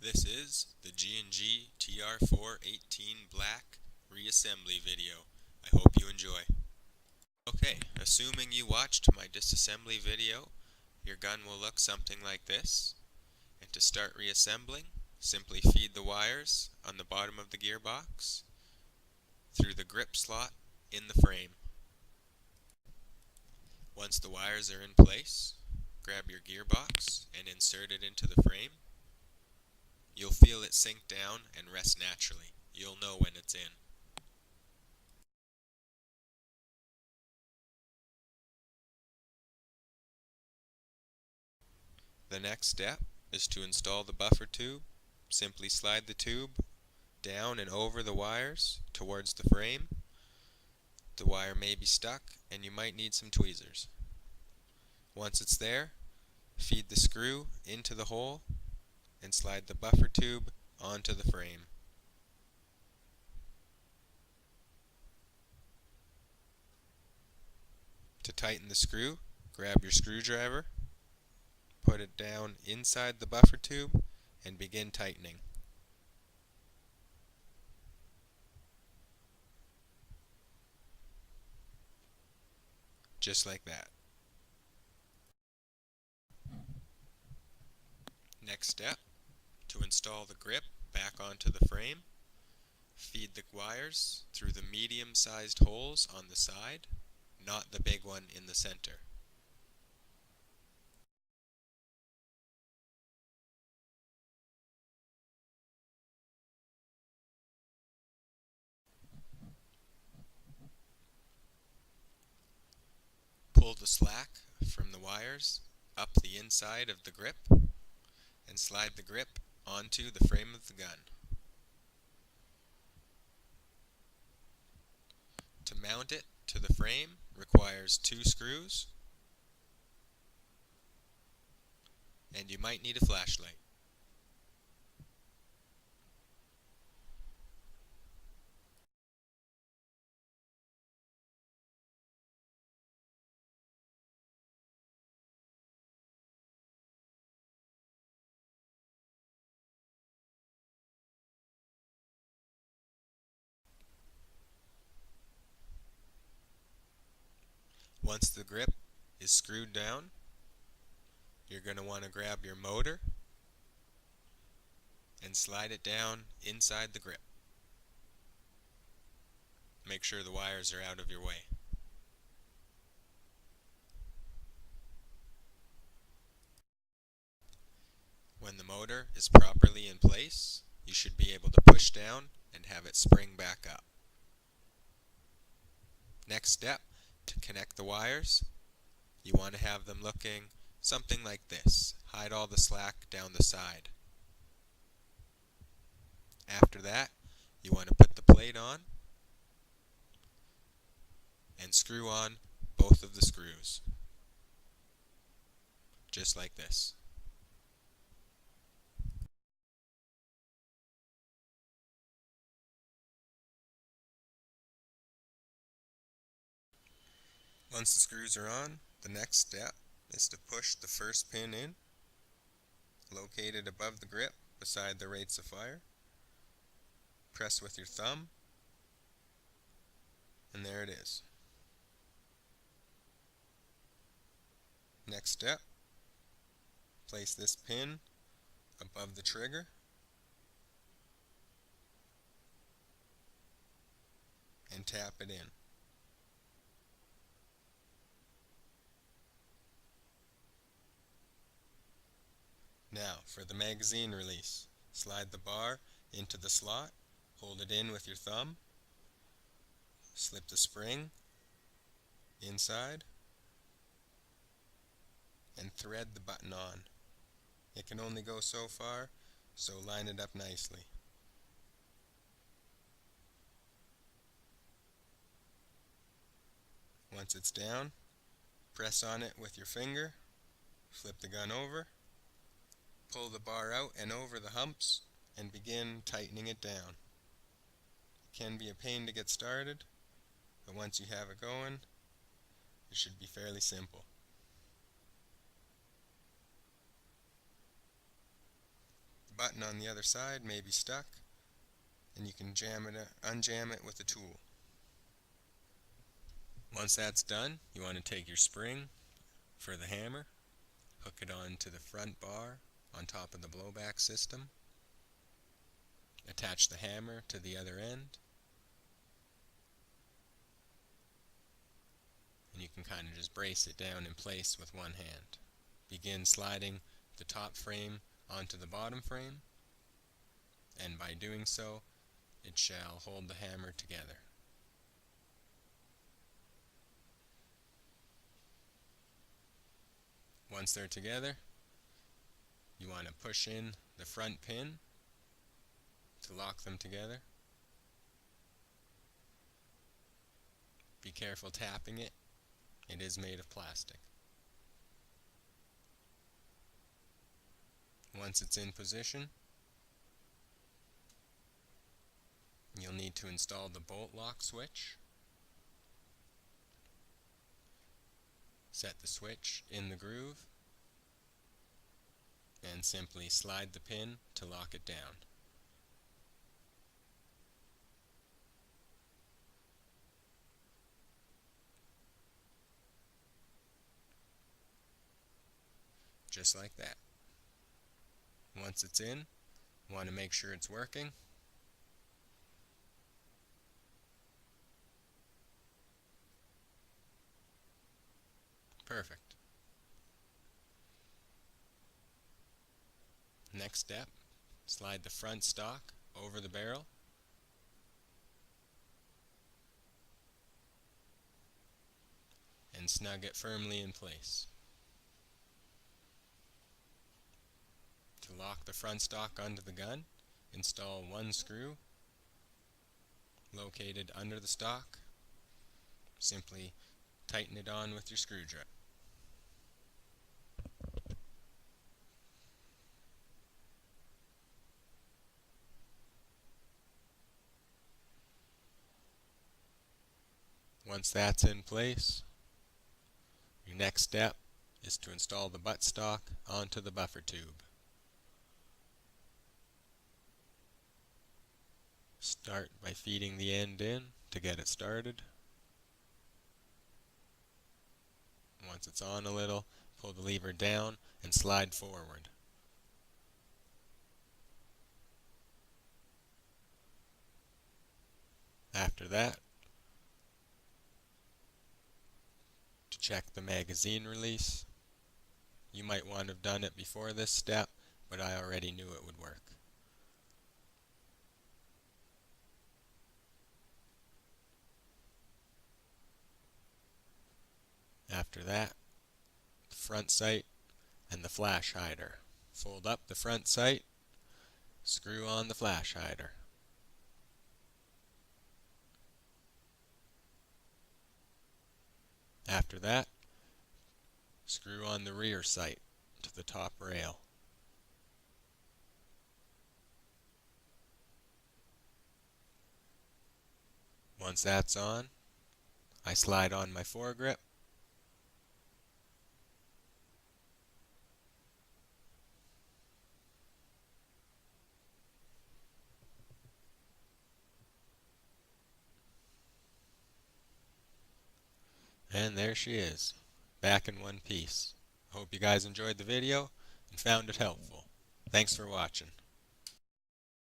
This is the G&G TR4-18 Black Reassembly video. I hope you enjoy. Okay, assuming you watched my disassembly video, your gun will look something like this. And to start reassembling, simply feed the wires on the bottom of the gearbox through the grip slot in the frame. Once the wires are in place, grab your gearbox and insert it into the frame. You'll feel it sink down and rest naturally. You'll know when it's in. The next step is to install the buffer tube. Simply slide the tube down and over the wires towards the frame. The wire may be stuck and you might need some tweezers. Once it's there, feed the screw into the hole and slide the buffer tube onto the frame. To tighten the screw, grab your screwdriver, put it down inside the buffer tube, and begin tightening. Just like that. Next step, to install the grip back onto the frame, feed the wires through the medium-sized holes on the side, not the big one in the center. Pull the slack from the wires up the inside of the grip and slide the grip onto the frame of the gun. To mount it to the frame requires 2 screws, and you might need a flashlight. Once the grip is screwed down, you're going to want to grab your motor and slide it down inside the grip. Make sure the wires are out of your way. When the motor is properly in place, you should be able to push down and have it spring back up. Next step, to connect the wires, you want to have them looking something like this. Hide all the slack down the side. After that, you want to put the plate on and screw on both of the screws. Just like this. Once the screws are on, the next step is to push the first pin in, located above the grip beside the rates of fire. Press with your thumb, and there it is. Next step, place this pin above the trigger and tap it in. Now, for the magazine release, slide the bar into the slot, hold it in with your thumb, slip the spring inside, and thread the button on. It can only go so far, so line it up nicely. Once it's down, press on it with your finger, flip the gun over, pull the bar out and over the humps, and begin tightening it down. It can be a pain to get started, but once you have it going, it should be fairly simple. button on the other side may be stuck, and you can unjam it with a tool. Once that's done, you want to take your spring for the hammer, hook it onto the front bar on top of the blowback system, attach the hammer to the other end, and you can kind of just brace it down in place with one hand. Begin sliding the top frame onto the bottom frame, and by doing so, it shall hold the hammer together. Once they're together, you want to push in the front pin to lock them together. Be careful tapping it. It is made of plastic. Once it's in position, you'll need to install the bolt lock switch. Set the switch in the groove and simply slide the pin to lock it down. Just like that. Once it's in, you want to make sure it's working. Perfect. Next step, slide the front stock over the barrel. And snug it firmly in place. To lock the front stock onto the gun, install one screw located under the stock. Simply tighten it on with your screwdriver. Once that's in place, your next step is to install the buttstock onto the buffer tube. Start by feeding the end in to get it started. Once it's on a little, pull the lever down and slide forward. After that, to check the magazine release, you might want to have done it before this step, but I already knew it would work. After that, the front sight and the flash hider. Fold up the front sight, screw on the flash hider. After that, screw on the rear sight to the top rail. Once that's on, I slide on my foregrip. And there she is, back in one piece. Hope you guys enjoyed the video and found it helpful. Thanks for watching.